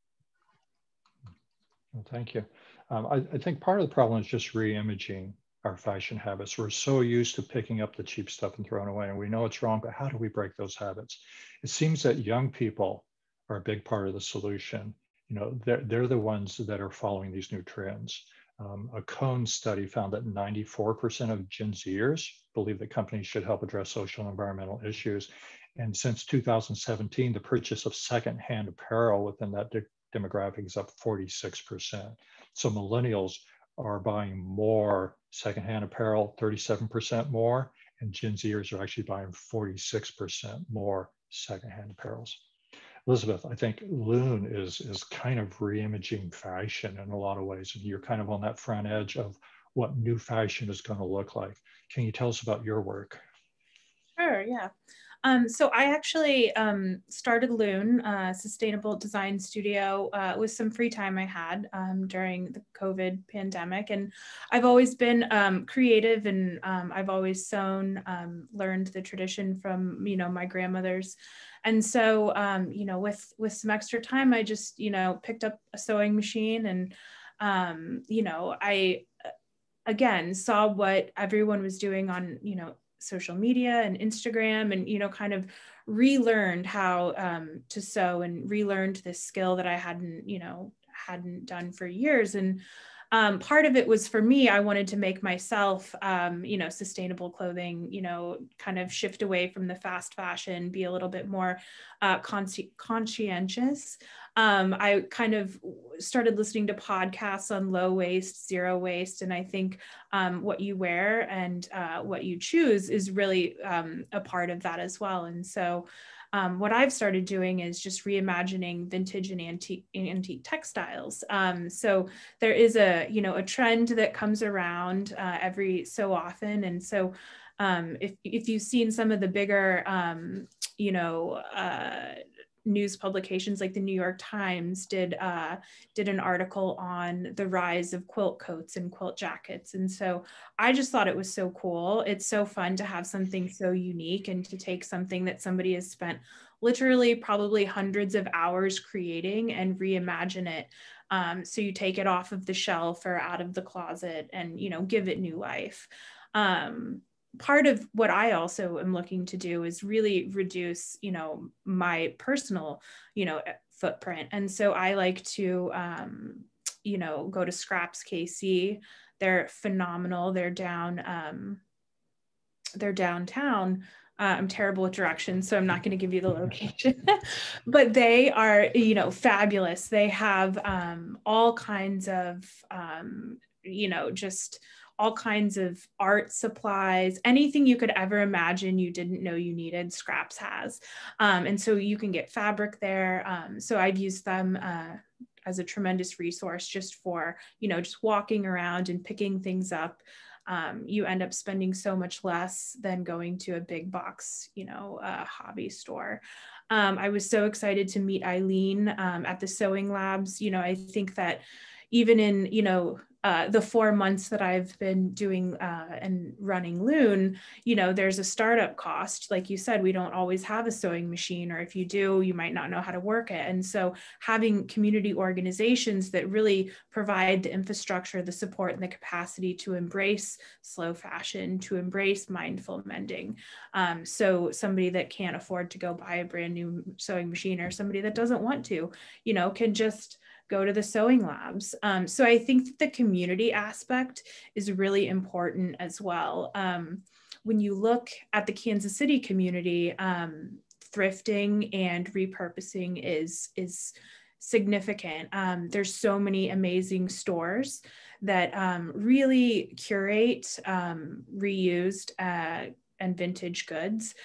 [SPEAKER 1] Well, thank you. I think part of the problem is just re-imaging our fashion habits. We're so used to picking up the cheap stuff and throwing away, and we know it's wrong, but how do we break those habits? It seems that young people are a big part of the solution. You know, they're the ones that are following these new trends. A Cone study found that 94% of Gen Zers believe that companies should help address social and environmental issues. And since 2017, the purchase of secondhand apparel within that demographic is up 46%. So millennials are buying more secondhand apparel, 37% more, and Gen Zers are actually buying 46% more secondhand apparels. Elisabeth, I think Loon is kind of reimaging fashion in a lot of ways, and you're kind of on that front edge of what new fashion is going to look like. Can you tell us about your work?
[SPEAKER 2] Sure, yeah. So I actually started Loon, sustainable design studio, with some free time I had during the COVID pandemic. And I've always been creative, and I've always sewn, learned the tradition from, my grandmothers. And so, with some extra time, I just, picked up a sewing machine, and, I, again, saw what everyone was doing on, social media and Instagram, and kind of relearned how to sew, and relearned this skill that I hadn't done for years. And part of it was, for me, I wanted to make myself sustainable clothing, kind of shift away from the fast fashion, be a little bit more conscientious. I kind of started listening to podcasts on low waste, zero waste. And I think what you wear and what you choose is really a part of that as well. And so what I've started doing is just reimagining vintage and antique textiles. So there is a trend that comes around every so often. And so if you've seen some of the bigger, news publications, like the New York Times did an article on the rise of quilt coats and quilt jackets. And so I just thought it was so cool. It's so fun to have something so unique, and to take something that somebody has spent literally probably hundreds of hours creating and reimagine it. So you take it off of the shelf or out of the closet and, give it new life. Part of what I also am looking to do is really reduce, my personal, footprint. And so I like to, go to Scraps KC. They're phenomenal. They're downtown. I'm terrible with directions, so I'm not going to give you the location, but they are, fabulous. They have all kinds of, just all kinds of art supplies, anything you could ever imagine you didn't know you needed, Scraps has. And so you can get fabric there. So I've used them as a tremendous resource just for, just walking around and picking things up. You end up spending so much less than going to a big box, hobby store. I was so excited to meet Eileen at the Sewing Labs. I think that even in, the 4 months that I've been doing and running Loon, there's a startup cost. Like you said, we don't always have a sewing machine, or if you do, you might not know how to work it. And so having community organizations that really provide the infrastructure, the support, and the capacity to embrace slow fashion, to embrace mindful mending. So somebody that can't afford to go buy a brand new sewing machine, or somebody that doesn't want to, can just go to the Sewing Labs. So I think that the community aspect is really important as well. When you look at the Kansas City community, thrifting and repurposing is significant. There's so many amazing stores that really curate reused and vintage goods.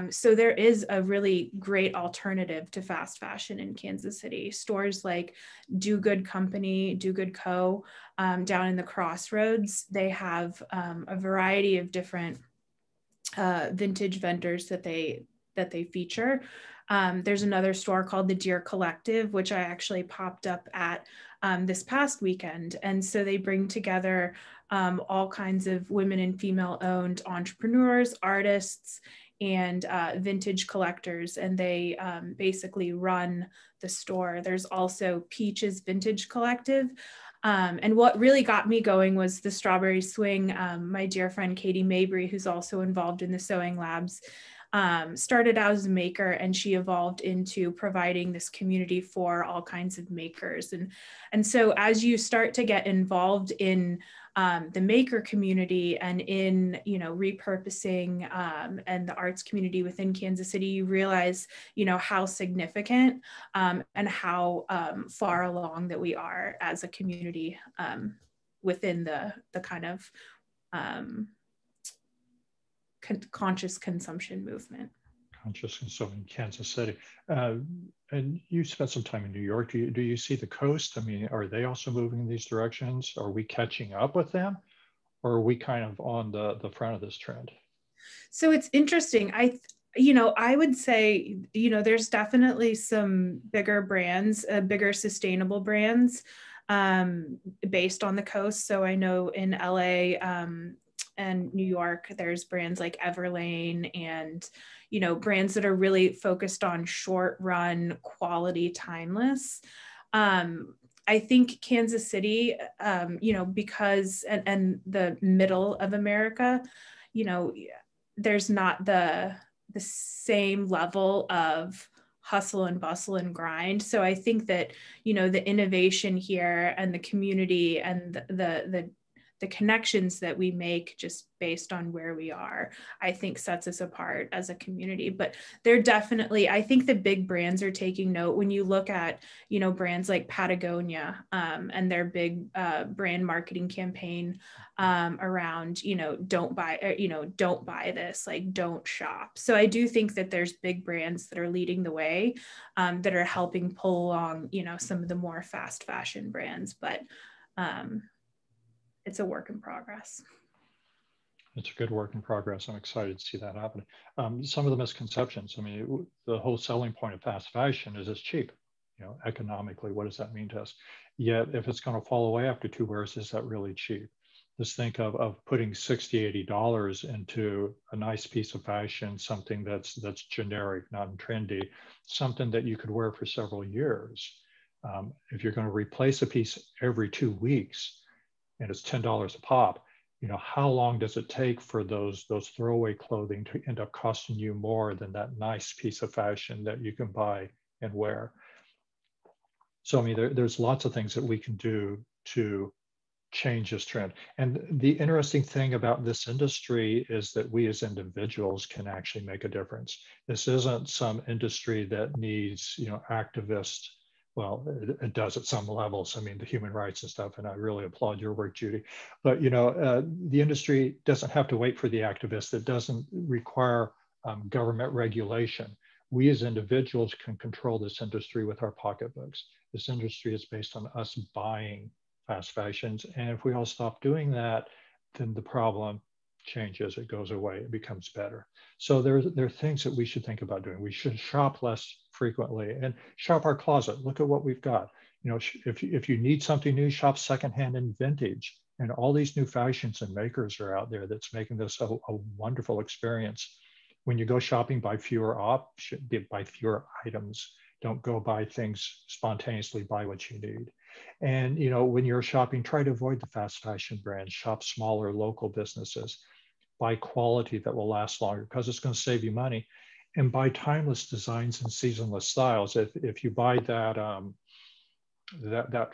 [SPEAKER 2] So there is a really great alternative to fast fashion in Kansas City. Stores like Do Good Company, Do Good Co. Down in the Crossroads, they have a variety of different vintage vendors that they feature. There's another store called the Deer Collective, which I actually popped up at this past weekend. And so they bring together all kinds of women and female-owned entrepreneurs, artists, and vintage collectors, and they basically run the store. There's also Peach's Vintage Collective. And what really got me going was the Strawberry Swing. My dear friend Katie Mabry, who's also involved in the Sewing Labs, started out as a maker, and she evolved into providing this community for all kinds of makers. And so as you start to get involved in the maker community and in, repurposing and the arts community within Kansas City, you realize, how significant and how far along that we are as a community within the kind of conscious consumption movement.
[SPEAKER 1] Conscious consumption in Kansas City. And you spent some time in New York. Do you see the coast? I mean, are they also moving in these directions? Are we catching up with them? Or are we kind of on the front of this trend?
[SPEAKER 2] So it's interesting. I would say, there's definitely some bigger brands, bigger sustainable brands based on the coast. So I know in LA and New York, there's brands like Everlane and, brands that are really focused on short run, quality, timeless. I think Kansas City, because, and the middle of America, there's not the same level of hustle and bustle and grind. So I think that, the innovation here and the community and the connections that we make just based on where we are, I think sets us apart as a community. But they're definitely, I think the big brands are taking note. When you look at, brands like Patagonia and their big brand marketing campaign around, don't buy this, like don't shop. So I do think that there's big brands that are leading the way that are helping pull along, some of the more fast fashion brands, but it's a work in progress.
[SPEAKER 1] It's a good work in progress. I'm excited to see that happen. Some of the misconceptions, I mean, the whole selling point of fast fashion is it's cheap. Economically, what does that mean to us? Yet if it's going to fall away after 2 wears, is that really cheap? Just think of putting $60, $80 into a nice piece of fashion, something that's generic, not trendy, something that you could wear for several years. If you're going to replace a piece every 2 weeks, and it's $10 a pop, how long does it take for those throwaway clothing to end up costing you more than that nice piece of fashion that you can buy and wear? So, I mean, there's lots of things that we can do to change this trend. And the interesting thing about this industry is that we as individuals can actually make a difference. This isn't some industry that needs, activists. Well, it does at some levels. I mean, the human rights and stuff, and I really applaud your work, Judy. But, the industry doesn't have to wait for the activists. It doesn't require government regulation. We as individuals can control this industry with our pocketbooks. This industry is based on us buying fast fashions. And if we all stop doing that, then the problem changes, it goes away, it becomes better. So there are things that we should think about doing. We should shop less frequently and shop our closet. Look at what we've got. If you need something new, shop secondhand and vintage. And all these new fashions and makers are out there that's making this a wonderful experience. When you go shopping, buy fewer buy fewer items. Don't go buy things spontaneously, buy what you need. And when you're shopping, try to avoid the fast fashion brands, shop smaller local businesses, buy quality that will last longer because it's going to save you money, and buy timeless designs and seasonless styles. If you buy that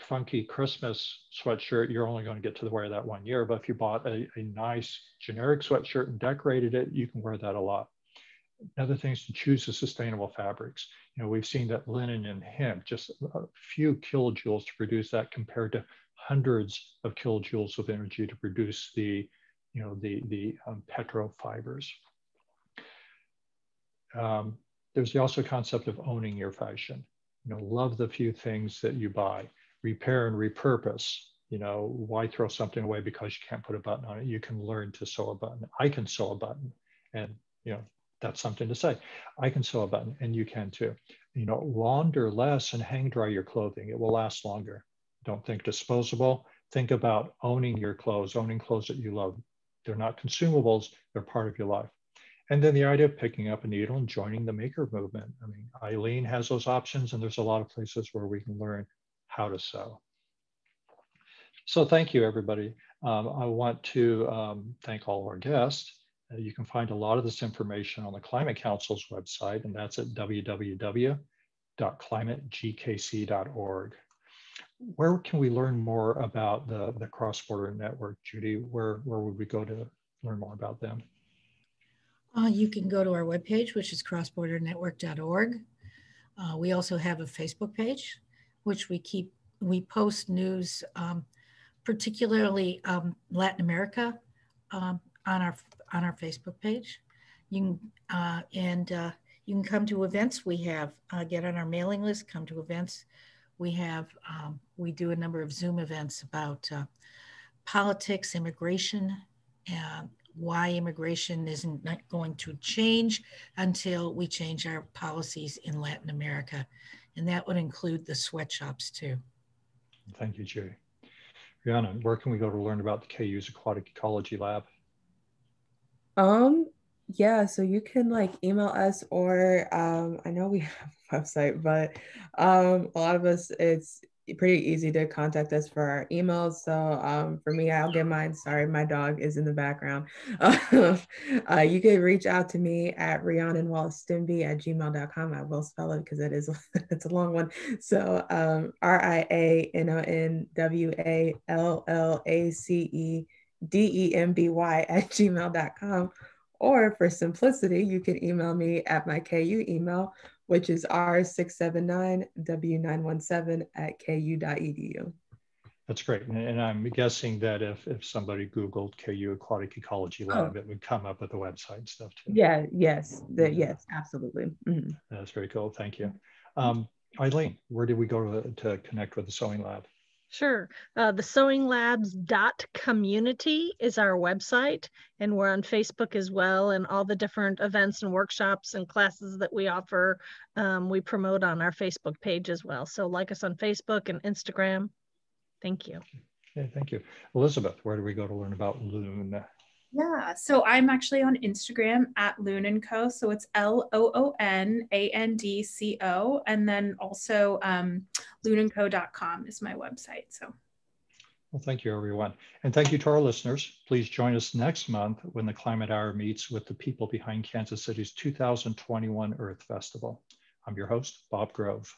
[SPEAKER 1] funky Christmas sweatshirt, you're only going to get to wear that 1 year. But if you bought a nice generic sweatshirt and decorated it, you can wear that a lot. Another thing is to choose the sustainable fabrics. We've seen that linen and hemp, just a few kilojoules to produce that compared to hundreds of kilojoules of energy to produce the petro fibers. There's also a concept of owning your fashion. Love the few things that you buy. Repair and repurpose. Why throw something away because you can't put a button on it? You can learn to sew a button. I can sew a button, and that's something to say. I can sew a button, and you can too. Launder less and hang dry your clothing. It will last longer. Don't think disposable. Think about owning your clothes, owning clothes that you love. They're not consumables. They're part of your life. And then the idea of picking up a needle and joining the maker movement. I mean, Eileen has those options, and there's a lot of places where we can learn how to sew. So thank you, everybody. I want to thank all of our guests. You can find a lot of this information on the Climate Council's website, and that's at www.climategkc.org. Where can we learn more about the cross-border network, Judy? Where would we go to learn more about them?
[SPEAKER 5] You can go to our webpage, which is crossbordernetwork.org. We also have a Facebook page, which we post news, particularly Latin America on our Facebook page. You can you can come to events. We have get on our mailing list. Come to events. We have we do a number of Zoom events about politics, immigration, and why immigration isn't not going to change until we change our policies in Latin America, and that would include the sweatshops too.
[SPEAKER 1] Thank you, Judy. Rianon, where can we go to learn about the KU's Aquatic Ecology Lab?
[SPEAKER 3] Yeah, so you can like email us, or I know we have a website, but a lot of us, it's pretty easy to contact us for our emails. So for me, I'll give mine. Sorry, my dog is in the background. You can reach out to me at Rianon Wallace-Demby at gmail.com. I will spell it because it is it's a long one. So RiaNonWallace-Demby at gmail.com. Or for simplicity, you can email me at my KU email, which is r679w917 at ku.edu.
[SPEAKER 1] That's great. And I'm guessing that if somebody Googled KU Aquatic Ecology Lab, it would come up with the website and stuff too.
[SPEAKER 3] Yeah, yes, yes, absolutely. Mm-hmm.
[SPEAKER 1] That's very cool. Thank you. Eileen, where did we go to connect with the Sewing Lab?
[SPEAKER 4] Sure. The sewinglabs.community is our website, and we're on Facebook as well, and all the different events and workshops and classes that we offer, we promote on our Facebook page as well. So like us on Facebook and Instagram. Thank you.
[SPEAKER 1] Okay, thank you. Elisabeth, where do we go to learn about Loon?
[SPEAKER 2] Yeah, so I'm actually on Instagram at Loon & Co. So it's LOONANDCO. And then also loonandco.com is my website. So.
[SPEAKER 1] Well, thank you, everyone. And thank you to our listeners. Please join us next month when the Climate Hour meets with the people behind Kansas City's 2021 Earth Festival. I'm your host, Bob Grove.